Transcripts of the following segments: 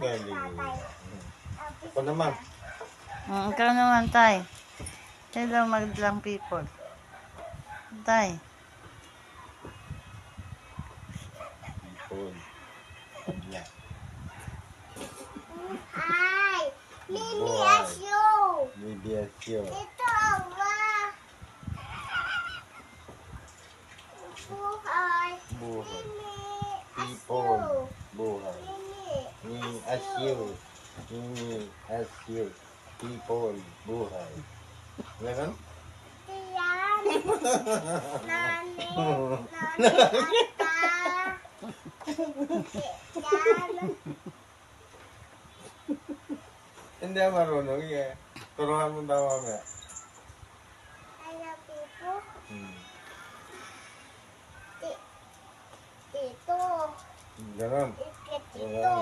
galing. Ako naman. Ikaw naman, Tay. Hello, magdlang people. Tay. People. Yeah. Ay! Mimi Buhay. Asyo! Maybe a few. Ito ang buhay. Buhay. Mimi People. Asyo. Buhay. Mimi Me as you. Me as you. People. Buhay. Ganun? Tiyan. Nani. Nani ata. Tiyan. Hindi ako marunong eh. Turuan mo daw mamaya. Hello people. Hmm. Tito. Ganun. Tito.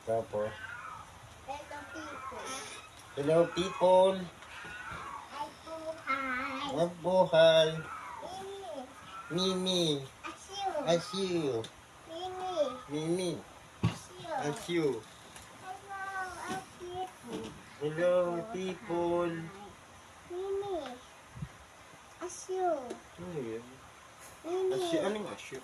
Tapos, Hello people. hello people. Ay buhay. Mabuhay. Mimi. Mimi. Asyo. As you. Mimi. Mimi. Asyo. As you. Hello people. Hello people. Mimi. Asyo. Ano yun? Mimi. Asyo? Anong asyo?